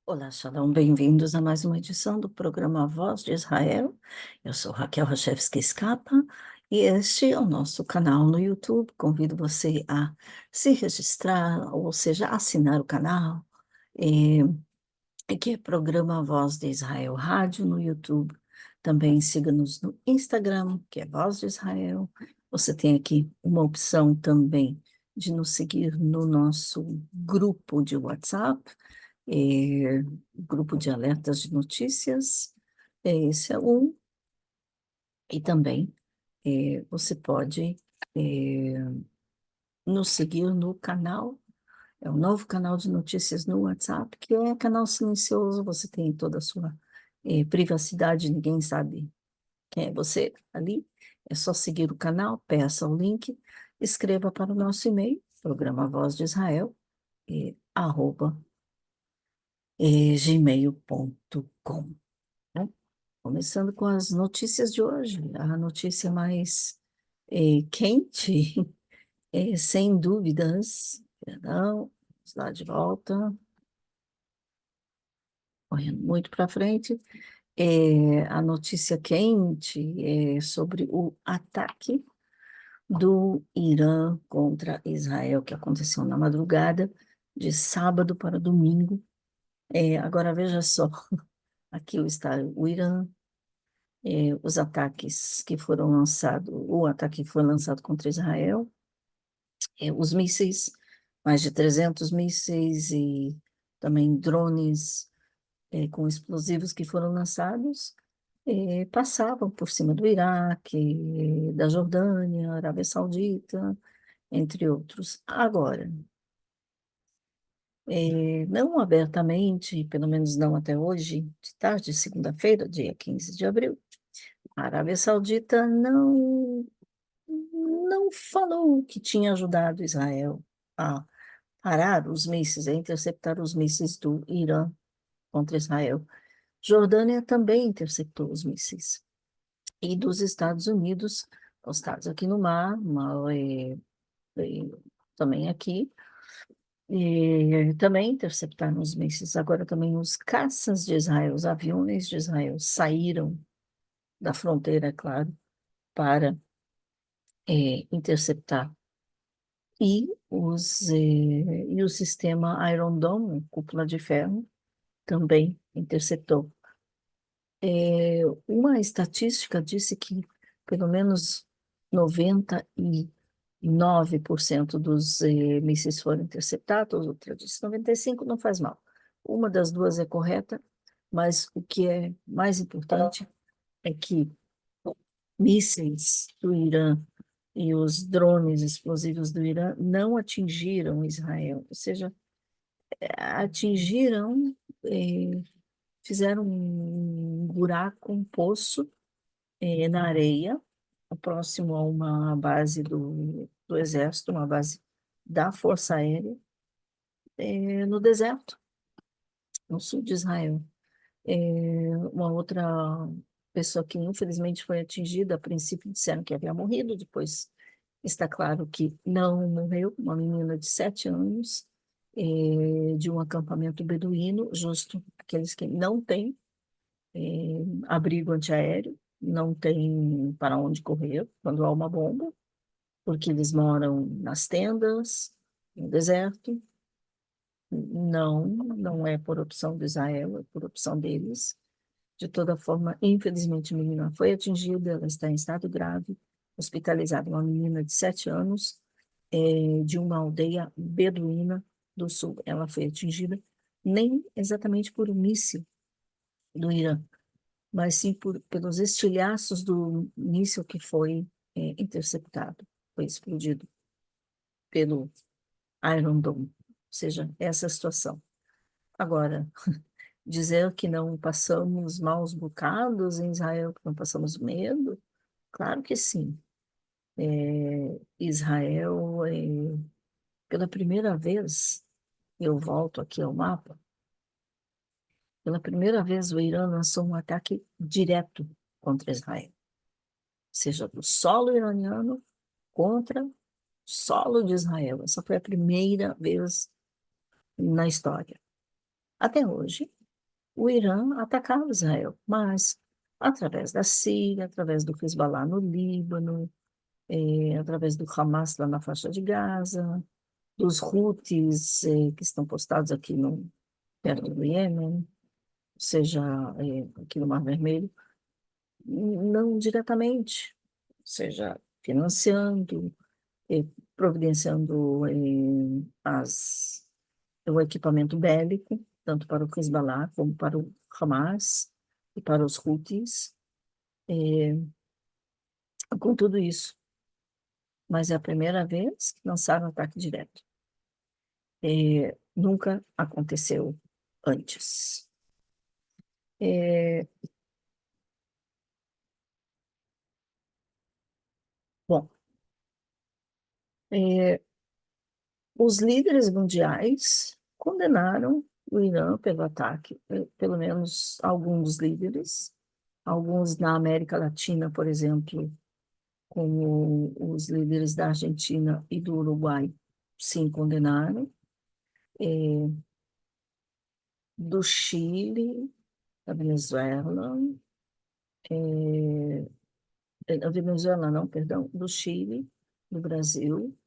Olá, Shalom, bem-vindos a mais uma edição do programa Voz de Israel. Eu sou Raquel Rachevski Scapa e este é o nosso canal no YouTube. Convido você a se registrar, ou seja, assinar o canal, que é programa Voz de Israel Rádio no YouTube. Também siga-nos no Instagram, que é Voz de Israel. Você tem aqui uma opção também de nos seguir no nosso grupo de WhatsApp, é, grupo de alertas de notícias, esse é um, e também você pode é, nos seguir no canal, é um novo canal de notícias no WhatsApp, que é canal silencioso, você tem toda a sua privacidade, ninguém sabe quem é você ali, é só seguir o canal, peça o link, escreva para o nosso e-mail, programa Voz de Israel, arroba gmail.com. Começando com as notícias de hoje, a notícia mais quente, sem dúvidas, perdão, vamos lá de volta, correndo muito para frente, a notícia quente é sobre o ataque do Irã contra Israel, que aconteceu na madrugada de sábado para domingo. Agora veja só, aqui está o Irã. Os ataques que foram lançados, o ataque que foi lançado contra Israel, os mísseis, mais de 300 mísseis e também drones com explosivos que foram lançados, passavam por cima do Iraque, da Jordânia, Arábia Saudita, entre outros. Agora, não abertamente, pelo menos não até hoje, de tarde, segunda-feira, dia 15 de abril, a Arábia Saudita não falou que tinha ajudado Israel a parar os mísseis, a interceptar os mísseis do Irã contra Israel. Jordânia também interceptou os mísseis. E dos Estados Unidos, postados aqui no mar, eh, também aqui, e também interceptaram os mísseis. Agora também os caças de Israel, os aviões de Israel saíram da fronteira, é claro, para interceptar. E o sistema Iron Dome, cúpula de ferro, também interceptou. Uma estatística disse que pelo menos 99% dos mísseis foram interceptados, outra disse 95%, não faz mal. Uma das duas é correta, mas o que é mais importante é que mísseis do Irã e os drones explosivos do Irã não atingiram Israel, ou seja, atingiram, eh, fizeram um buraco, um poço, na areia, próximo a uma base do Exército, uma base da Força Aérea, no deserto, no sul de Israel. Uma outra pessoa que infelizmente foi atingida, a princípio disseram que havia morrido, depois está claro que não morreu, uma menina de 7 anos, de um acampamento beduíno, justo aqueles que não têm abrigo antiaéreo, não têm para onde correr quando há uma bomba, porque eles moram nas tendas, no deserto. Não é por opção de Israel, é por opção deles. De toda forma, infelizmente, a menina foi atingida, ela está em estado grave, hospitalizada, uma menina de 7 anos, de uma aldeia beduína do sul. Ela foi atingida nem exatamente por um míssil do Irã, mas sim pelos estilhaços do míssil que foi interceptado, foi explodido pelo Iron Dome. Ou seja, essa é a situação. Agora, dizer que não passamos maus bocados em Israel, que não passamos medo, claro que sim. Israel, pela primeira vez, eu volto aqui ao mapa, pela primeira vez o Irã lançou um ataque direto contra Israel, seja do solo iraniano contra o solo de Israel. Essa foi a primeira vez na história. Até hoje, o Irã atacava Israel, mas através da Síria, através do Hezbollah no Líbano, através do Hamas lá na faixa de Gaza, dos Houthis, que estão postados aqui perto do Iêmen, ou seja, aqui no Mar Vermelho, não diretamente, ou seja, financiando, providenciando o equipamento bélico, tanto para o Hezbollah como para o Hamas e para os Houthis, com tudo isso. Mas é a primeira vez que lançaram ataque direto. Nunca aconteceu antes. Bom, os líderes mundiais condenaram o Irã pelo ataque, pelo menos alguns líderes, alguns na América Latina, por exemplo, como os líderes da Argentina e do Uruguai, sim, condenaram, do Chile, da Venezuela, da Venezuela não, perdão, do Chile, do Brasil,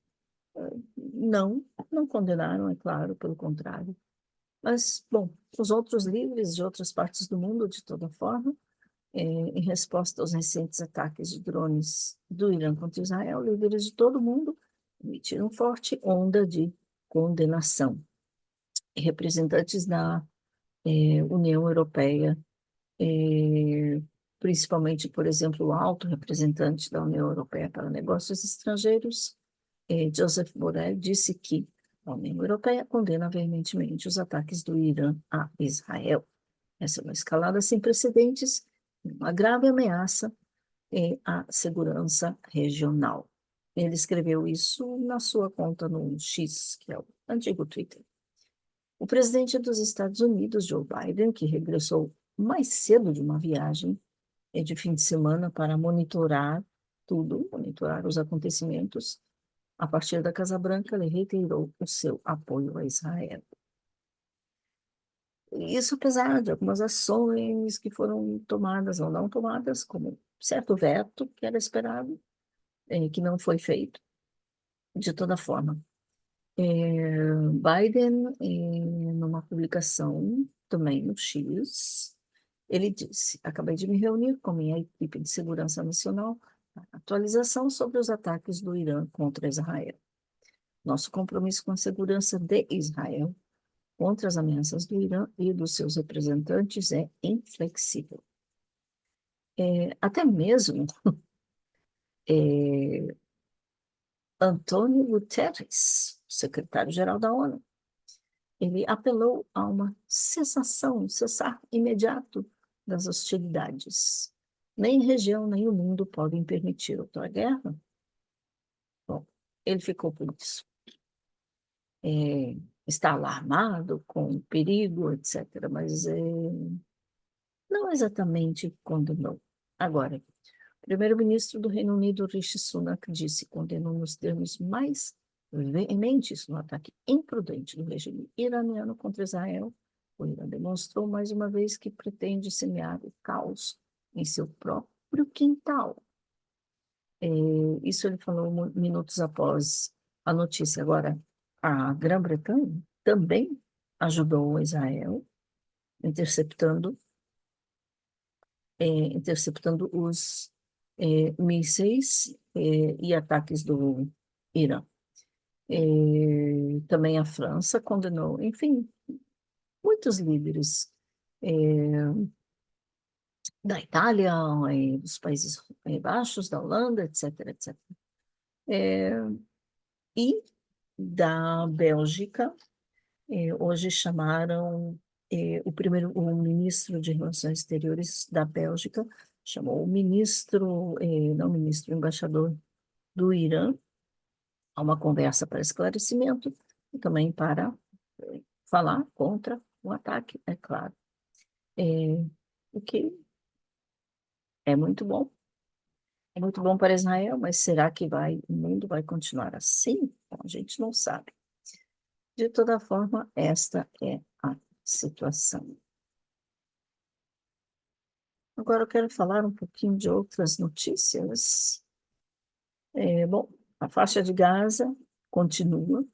não, não condenaram, é claro, pelo contrário. Mas, bom, os outros líderes de outras partes do mundo, de toda forma, em resposta aos recentes ataques de drones do Irã contra Israel, líderes de todo o mundo emitiram forte onda de condenação. E representantes da União Europeia, principalmente, por exemplo, o alto representante da União Europeia para Negócios Estrangeiros, Joseph Borrell, disse que a União Europeia condena veementemente os ataques do Irã a Israel. Essa é uma escalada sem precedentes, uma grave ameaça à segurança regional. Ele escreveu isso na sua conta no X, que é o antigo Twitter. O presidente dos Estados Unidos, Joe Biden, que regressou mais cedo de uma viagem de fim de semana para monitorar tudo, monitorar os acontecimentos, a partir da Casa Branca, ele reiterou o seu apoio a Israel. Isso apesar de algumas ações que foram tomadas ou não tomadas, como certo veto que era esperado, que não foi feito, de toda forma. Biden, numa publicação também no X, ele disse: acabei de me reunir com minha equipe de segurança nacional para atualização sobre os ataques do Irã contra Israel. Nosso compromisso com a segurança de Israel contra as ameaças do Irã e dos seus representantes é inflexível. Até mesmo Antônio Guterres, secretário-geral da ONU, ele apelou a uma cessação, um cessar imediato das hostilidades. Nem região, nem o mundo podem permitir outra guerra. Bom, ele ficou por isso. Está alarmado com o perigo, etc., mas não exatamente condenou. Agora, o primeiro-ministro do Reino Unido, Rishi Sunak, disse, condenou nos termos mais veementes no ataque imprudente do regime iraniano contra Israel. O Irã demonstrou mais uma vez que pretende semear o caos em seu próprio quintal. Isso ele falou minutos após a notícia. Agora, a Grã-Bretanha também ajudou Israel, interceptando os mísseis e ataques do Irã. Também a França condenou, enfim, muitos líderes da Itália, dos Países Baixos, da Holanda, etc., etc. E da Bélgica, hoje chamaram o ministro de Relações Exteriores da Bélgica, chamou o ministro, não ministro, o embaixador do Irã, a uma conversa para esclarecimento e também para falar contra o ataque, é claro. O que é muito bom. É muito bom para Israel, mas será que o mundo vai continuar assim? Bom, a gente não sabe. De toda forma, esta é a situação. Agora eu quero falar um pouquinho de outras notícias. Bom, a faixa de Gaza continua,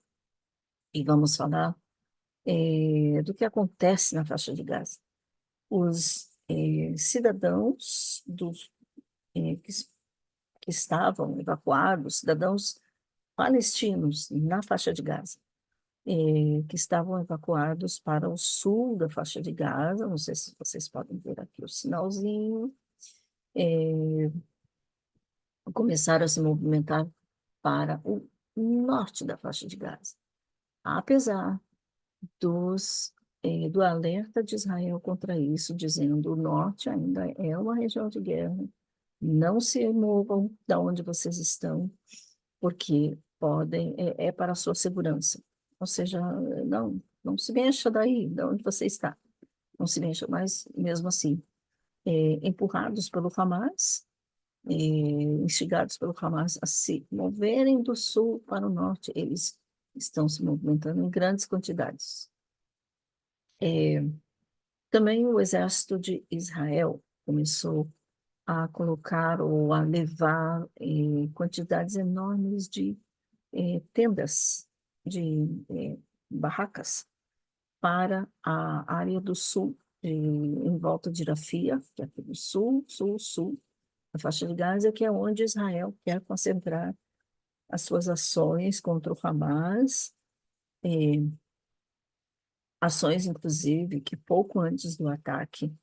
e vamos falar do que acontece na faixa de Gaza. Os cidadãos que estavam evacuados, cidadãos palestinos na faixa de Gaza, que estavam evacuados para o sul da faixa de Gaza, não sei se vocês podem ver aqui o sinalzinho, começaram a se movimentar para o norte da faixa de Gaza, apesar do alerta de Israel contra isso, dizendo o norte ainda é uma região de guerra, não se movam da onde vocês estão, porque podem, é para a sua segurança. Ou seja, não se mexa daí, de onde você está. Não se mexa, mas mesmo assim, empurrados pelo Hamas, instigados pelo Hamas a se moverem do sul para o norte, eles estão se movimentando em grandes quantidades. Também o exército de Israel começou a colocar ou a levar quantidades enormes de tendas, de barracas, para a área do sul, em volta de Rafia, que é aqui do sul, a faixa de Gaza, que é onde Israel quer concentrar as suas ações contra o Hamas, ações, inclusive, que pouco antes do ataque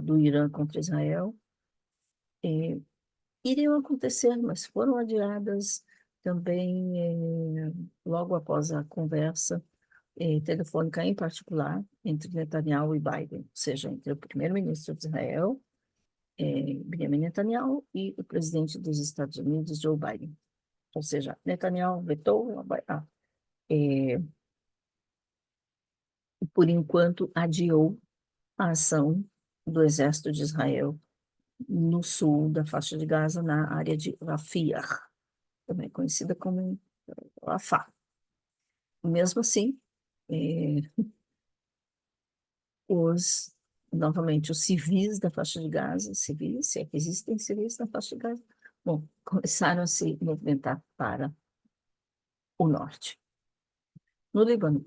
do Irã contra Israel, iriam acontecer, mas foram adiadas também logo após a conversa telefônica, em particular, entre Netanyahu e Biden, ou seja, entre o primeiro-ministro de Israel, Benjamin Netanyahu, e o presidente dos Estados Unidos, Joe Biden. Ou seja, Netanyahu vetou, por enquanto adiou a ação do exército de Israel no sul da faixa de Gaza, na área de Rafah, também conhecida como Rafah. Mesmo assim, novamente, os civis da faixa de Gaza, civis, se é que existem civis na faixa de Gaza, bom, começaram a se movimentar para o norte. No Líbano,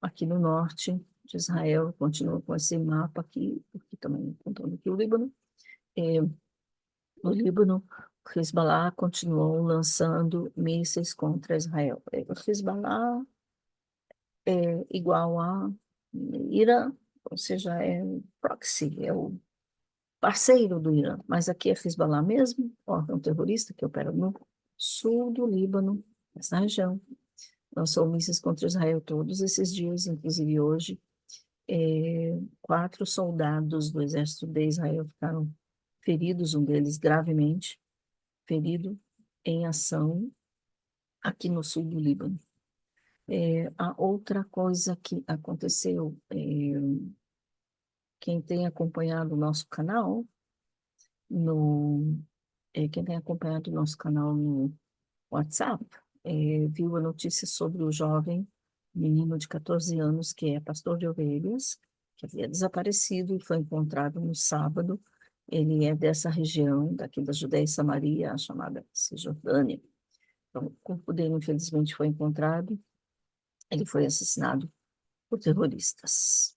aqui no norte de Israel, continua com esse mapa aqui, porque também contando aqui o Líbano. No Líbano, o Hezbollah continuou lançando mísseis contra Israel. O Hezbollah é igual a Irã, ou seja, é proxy, é o parceiro do Irã, mas aqui é Hezbollah mesmo, órgão terrorista que opera no sul do Líbano, nessa região. Lançou mísseis contra Israel todos esses dias, inclusive hoje. 4 soldados do exército de Israel ficaram feridos, um deles gravemente ferido em ação aqui no sul do Líbano. A outra coisa que aconteceu, quem tem acompanhado o nosso canal, no, quem tem acompanhado o nosso canal no WhatsApp, viu a notícia sobre o jovem menino de 14 anos que é pastor de ovelhas, que havia desaparecido e foi encontrado no sábado. Ele é dessa região, daqui da Judéia e Samaria, a chamada Cisjordânia. Então, o corpo dele, infelizmente, foi encontrado. Ele foi assassinado por terroristas.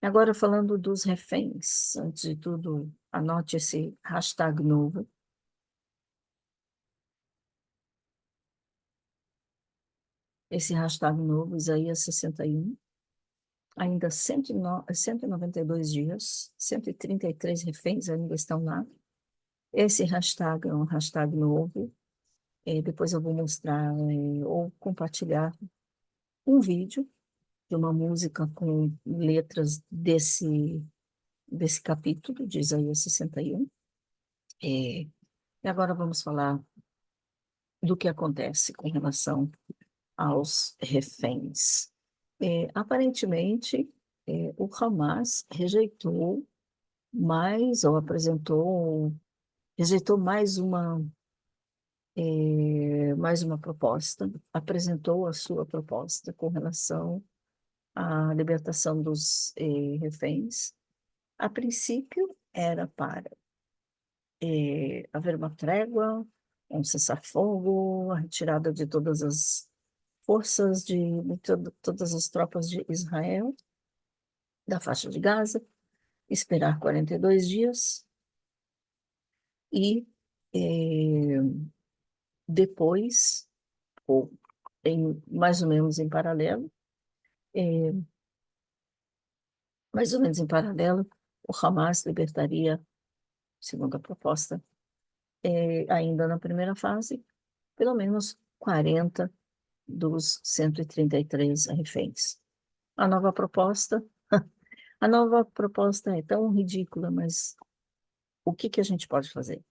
Agora, falando dos reféns, antes de tudo, anote esse hashtag novo. Esse hashtag novo, Isaías 61, ainda 192 dias, 133 reféns ainda estão lá. Esse hashtag é um hashtag novo. Depois eu vou mostrar ou compartilhar um vídeo de uma música com letras desse capítulo de Isaías 61. E agora vamos falar do que acontece com relação aos reféns. Aparentemente, o Hamas rejeitou mais, ou rejeitou mais mais uma proposta, apresentou a sua proposta com relação à libertação dos reféns. A princípio, era para haver uma trégua, um cessar-fogo, a retirada de todas as forças de todas as tropas de Israel da faixa de Gaza, esperar 42 dias e depois, ou mais ou menos em paralelo, eh, mais ou menos em paralelo, o Hamas libertaria, segundo a proposta, ainda na primeira fase, pelo menos 40 dos 133 reféns. A nova proposta, a nova proposta é tão ridícula, mas o que que a gente pode fazer?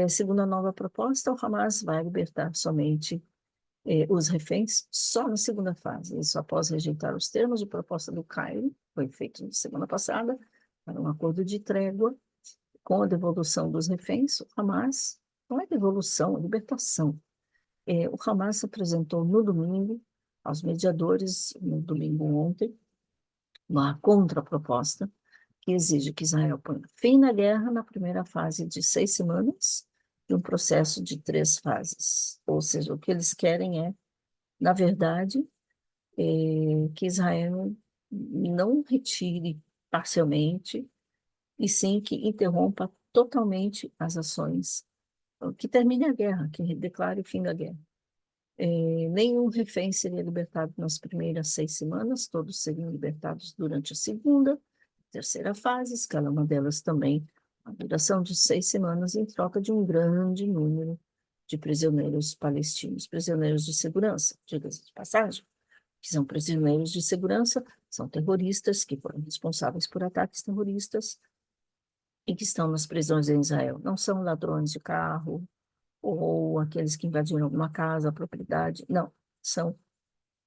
Segundo a nova proposta, o Hamas vai libertar somente os reféns só na segunda fase. Isso após rejeitar os termos de proposta do Cairo, foi feito na semana passada, para um acordo de trégua com a devolução dos reféns. O Hamas, não é devolução, é libertação. O Hamas apresentou no domingo aos mediadores, no domingo ontem, uma contraproposta que exige que Israel ponha fim na guerra na primeira fase de 6 semanas e um processo de 3 fases. Ou seja, o que eles querem é, na verdade, que Israel não retire parcialmente, e sim que interrompa totalmente as ações, que termine a guerra, que declare o fim da guerra. Nenhum refém seria libertado nas primeiras 6 semanas, todos seriam libertados durante a segunda, terceira fase, cada uma delas também a duração de 6 semanas, em troca de um grande número de prisioneiros palestinos, prisioneiros de segurança, diga-se de passagem, que são prisioneiros de segurança, são terroristas que foram responsáveis por ataques terroristas e que estão nas prisões em Israel. Não são ladrões de carro ou aqueles que invadiram alguma casa, propriedade, não, são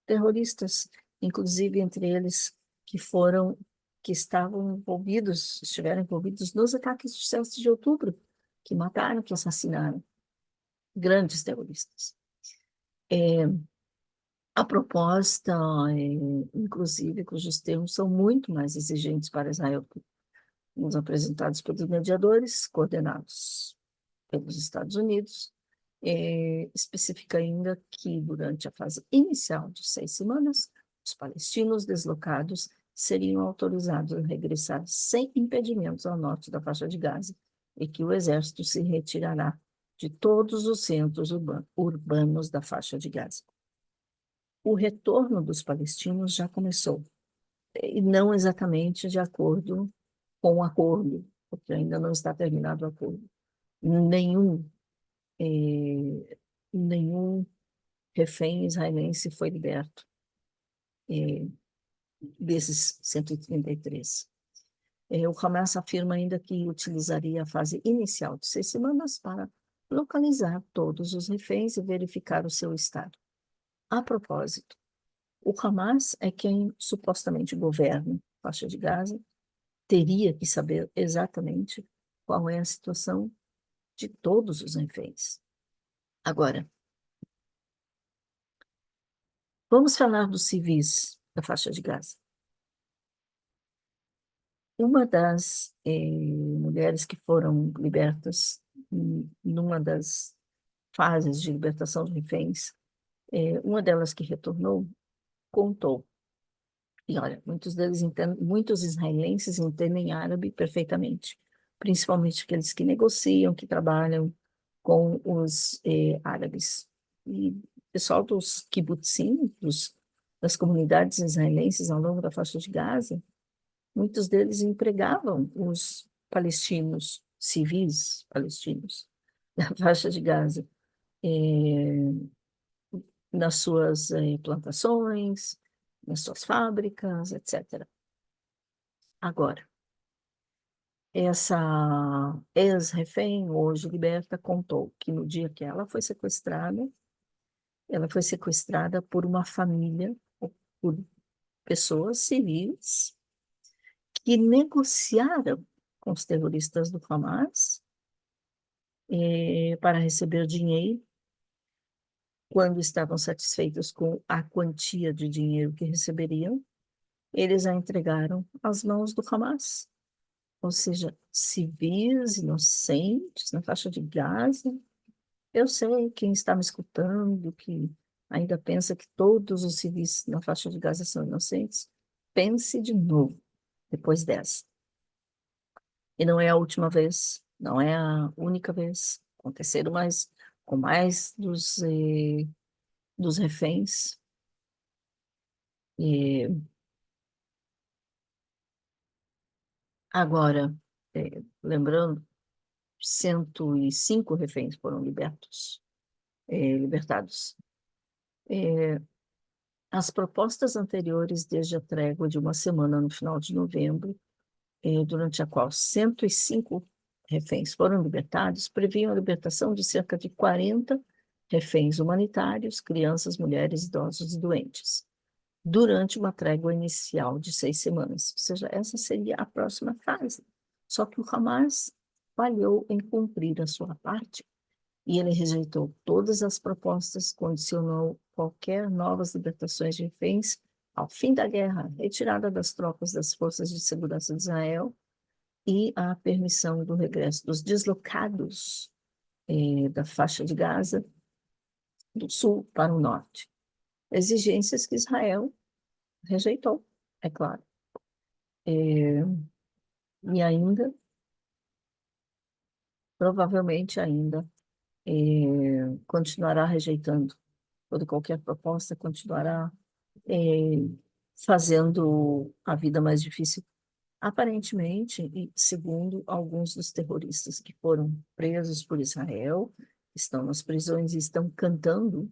terroristas, inclusive entre eles que estavam envolvidos, estiveram envolvidos nos ataques de 7 de outubro, que mataram, que assassinaram grandes terroristas. A proposta, inclusive, cujos termos são muito mais exigentes para Israel que os apresentados pelos mediadores, coordenados pelos Estados Unidos, especifica ainda que, durante a fase inicial de 6 semanas, os palestinos deslocados seriam autorizados a regressar sem impedimentos ao norte da faixa de Gaza e que o exército se retirará de todos os centros urbanos da faixa de Gaza. O retorno dos palestinos já começou, e não exatamente de acordo com o acordo, porque ainda não está terminado o acordo. Nenhum nenhum refém israelense foi liberto desses 133. O Hamas afirma ainda que utilizaria a fase inicial de 6 semanas para localizar todos os reféns e verificar o seu estado. A propósito, o Hamas é quem supostamente governa a faixa de Gaza, teria que saber exatamente qual é a situação de todos os reféns. Agora, vamos falar dos civis da faixa de Gaza. Uma das mulheres que foram libertas numa das fases de libertação de reféns, uma delas que retornou, contou. E olha, muitos israelenses entendem árabe perfeitamente, principalmente aqueles que negociam, que trabalham com os árabes. E o pessoal dos kibbutzim, das comunidades israelenses ao longo da faixa de Gaza, muitos deles empregavam os palestinos, civis palestinos, da faixa de Gaza, nas suas plantações, nas suas fábricas, etc. Agora, essa ex-refém, hoje liberta, contou que no dia que ela foi sequestrada por uma família, por pessoas civis, que negociaram com os terroristas do Hamas para receber dinheiro. Quando estavam satisfeitos com a quantia de dinheiro que receberiam, eles a entregaram às mãos do Hamas, ou seja, civis inocentes na faixa de Gaza. Eu sei quem está me escutando que ainda pensa que todos os civis na faixa de Gaza são inocentes. Pense de novo depois dessa. E não é a última vez, não é a única vez. Aconteceram mais com mais dos reféns. E agora, lembrando, 105 reféns foram libertados. As propostas anteriores, desde a trégua de uma semana no final de novembro, durante a qual 105 reféns foram libertados, previam a libertação de cerca de 40 reféns humanitários, crianças, mulheres, idosos e doentes, durante uma trégua inicial de 6 semanas. Ou seja, essa seria a próxima fase. Só que o Hamas falhou em cumprir a sua parte e ele rejeitou todas as propostas, condicionou qualquer novas libertações de reféns ao fim da guerra, retirada das tropas das forças de segurança de Israel e a permissão do regresso dos deslocados da faixa de Gaza, do sul para o norte. Exigências que Israel rejeitou, é claro. E ainda, provavelmente ainda, continuará rejeitando toda qualquer proposta, continuará fazendo a vida mais difícil. Aparentemente, e segundo alguns dos terroristas que foram presos por Israel, estão nas prisões e estão cantando, ou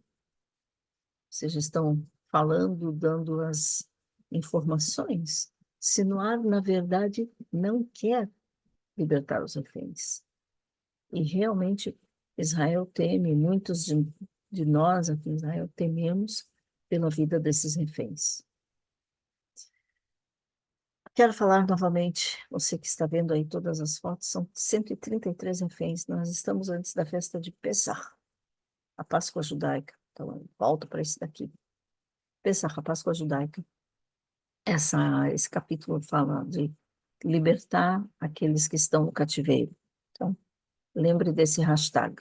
seja, estão falando, dando as informações. Sinwar, na verdade, não quer libertar os reféns. E realmente Israel teme, muitos de nós aqui em Israel tememos pela vida desses reféns. Quero falar novamente, você que está vendo aí todas as fotos, são 133 reféns. Nós estamos antes da festa de Pessah, a Páscoa judaica. Então, eu volto para esse daqui. Pessah, a Páscoa judaica. Esse capítulo fala de libertar aqueles que estão no cativeiro. Então, lembre desse hashtag.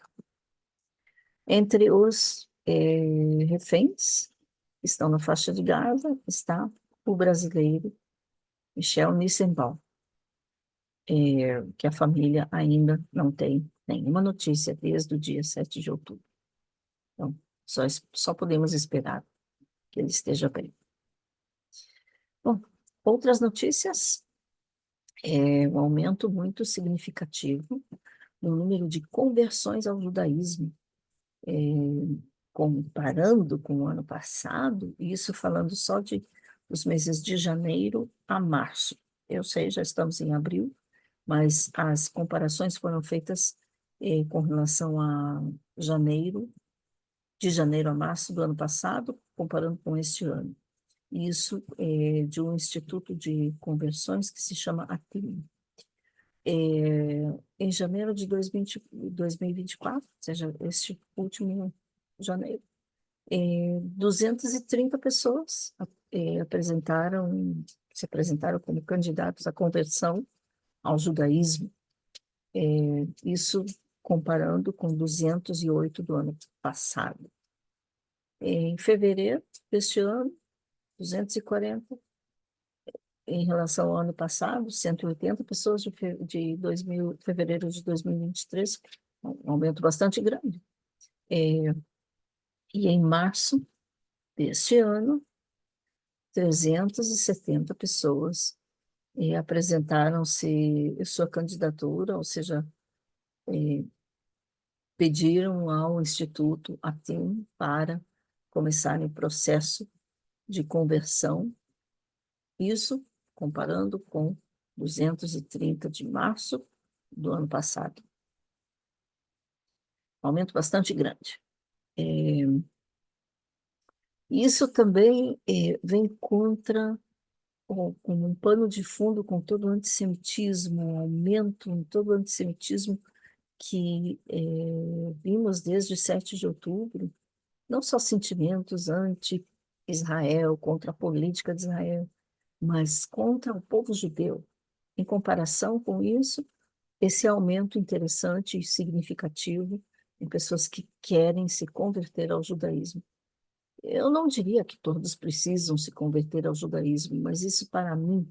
Entre os reféns que estão na faixa de Gaza está o brasileiro Michel Nissenbaum, que a família ainda não tem nenhuma notícia desde o dia 7 de outubro. Então, só podemos esperar que ele esteja bem. Bom, outras notícias, um aumento muito significativo no número de conversões ao judaísmo, comparando com o ano passado, isso falando só dos meses de janeiro a março. Eu sei, já estamos em abril, mas as comparações foram feitas com relação a de janeiro a março do ano passado, comparando com este ano. Isso é de um instituto de conversões que se chama ATIM. Em janeiro de 2024, ou seja, este último janeiro, 230 pessoas se apresentaram como candidatos à conversão ao judaísmo. Isso comparando com 208 do ano passado. Em fevereiro deste ano, 240. Em relação ao ano passado, 180 pessoas de fevereiro de 2023, um aumento bastante grande. E em março deste ano, 370 pessoas apresentaram-se sua candidatura, ou seja, pediram ao Instituto ATIM para começarem o processo de conversão, isso comparando com 230 de março do ano passado. Um aumento bastante grande. Isso também vem contra, com um pano de fundo, com todo o antissemitismo, um aumento em todo o antissemitismo que vimos desde 7 de outubro, não só sentimentos anti-Israel, contra a política de Israel, mas contra o povo judeu. Em comparação com isso, esse aumento interessante e significativo em pessoas que querem se converter ao judaísmo. Eu não diria que todos precisam se converter ao judaísmo, mas isso, para mim,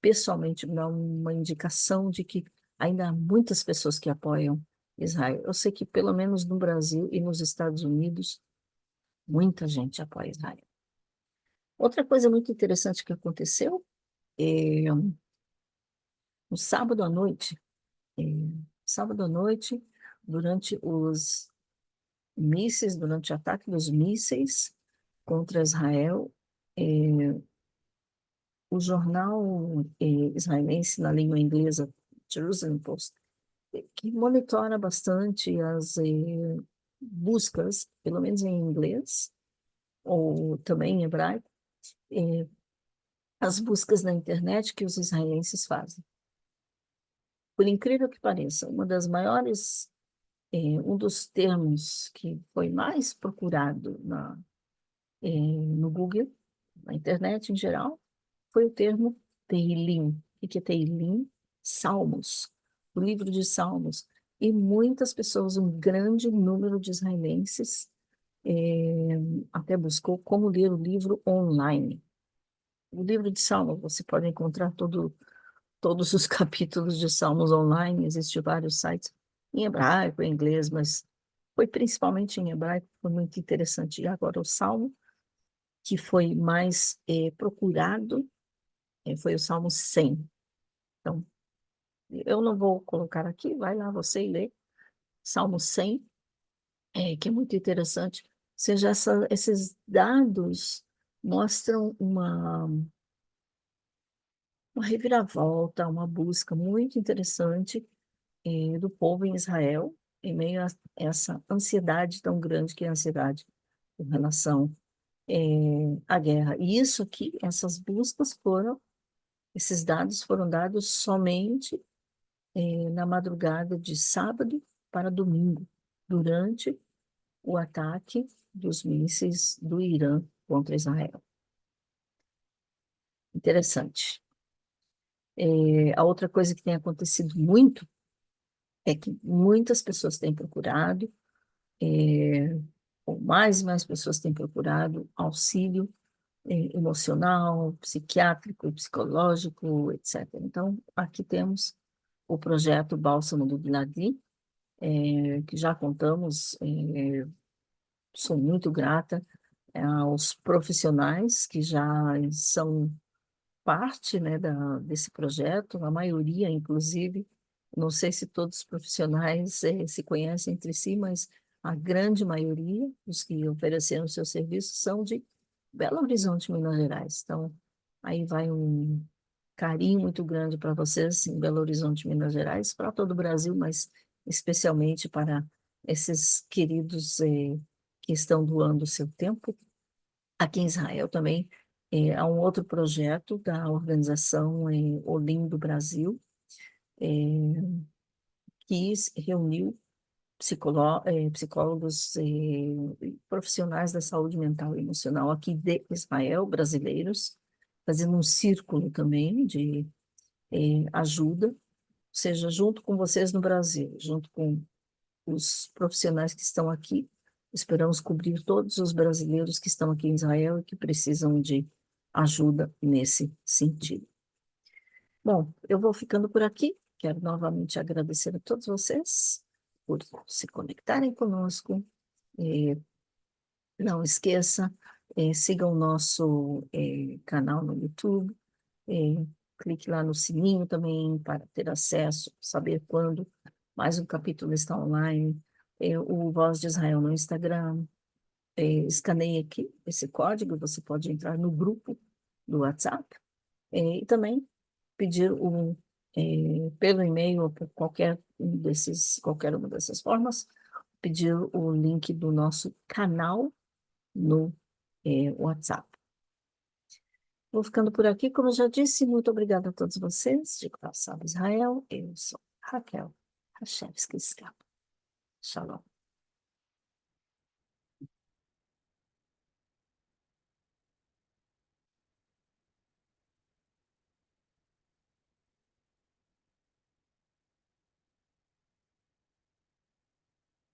pessoalmente, me dá uma indicação de que ainda há muitas pessoas que apoiam Israel. Eu sei que, pelo menos no Brasil e nos Estados Unidos, muita gente apoia Israel. Outra coisa muito interessante que aconteceu, no sábado à noite, é, sábado à noite, durante os mísseis, durante o ataque dos mísseis contra Israel, o jornal israelense na língua inglesa, Jerusalem Post, que monitora bastante as buscas, pelo menos em inglês, ou também em hebraico, eh, as buscas na internet que os israelenses fazem. Por incrível que pareça, um dos termos que foi mais procurado no Google, na internet em geral, foi o termo Teilim. O que é Teilim? Salmos, o livro de Salmos. E muitas pessoas, um grande número de israelenses, até buscou como ler o livro online. O livro de Salmos, você pode encontrar todos os capítulos de Salmos online, existem vários sites em hebraico, em inglês, mas foi principalmente em hebraico, foi muito interessante. E agora o Salmo, que foi mais procurado, foi o Salmo 100. Então, eu não vou colocar aqui, vai lá você e lê. Salmo 100, que é muito interessante. Ou seja, esses dados mostram uma reviravolta, uma busca muito interessante do povo em Israel, em meio a essa ansiedade tão grande que é a ansiedade em relação à guerra. E isso aqui, esses dados foram dados somente na madrugada de sábado para domingo, durante o ataque dos mísseis do Irã contra Israel. Interessante. A outra coisa que tem acontecido muito é que muitas pessoas têm procurado, ou mais e mais pessoas têm procurado auxílio emocional, psiquiátrico, psicológico, etc. Então, aqui temos o projeto Bálsamo do Giladi, que já contamos, sou muito grata aos profissionais que já são parte, né, desse projeto, a maioria, inclusive, não sei se todos os profissionais se conhecem entre si, mas a grande maioria dos que ofereceram seus serviços são de Belo Horizonte, Minas Gerais. Então, aí vai um carinho muito grande para vocês em Belo Horizonte, Minas Gerais, para todo o Brasil, mas especialmente para esses queridos que estão doando o seu tempo. Aqui em Israel também há um outro projeto da organização Olim do Brasil, eh, que reuniu psicólogos profissionais da saúde mental e emocional aqui de Israel, brasileiros, fazendo um círculo também de ajuda, ou seja, junto com vocês no Brasil, junto com os profissionais que estão aqui, esperamos cobrir todos os brasileiros que estão aqui em Israel e que precisam de ajuda nesse sentido. Bom, eu vou ficando por aqui. Quero novamente agradecer a todos vocês por se conectarem conosco. Não esqueça, siga o nosso canal no YouTube. Clique lá no sininho também para ter acesso, saber quando mais um capítulo está online. O Voz de Israel no Instagram. Escaneie aqui esse código, você pode entrar no grupo do WhatsApp e também pedir pelo e-mail ou por qualquer uma dessas formas, pedir o link do nosso canal no WhatsApp. Vou ficando por aqui, como eu já disse, muito obrigada a todos vocês, de Salve Israel, eu sou Raquel. Hashevsky escapa. Shalom.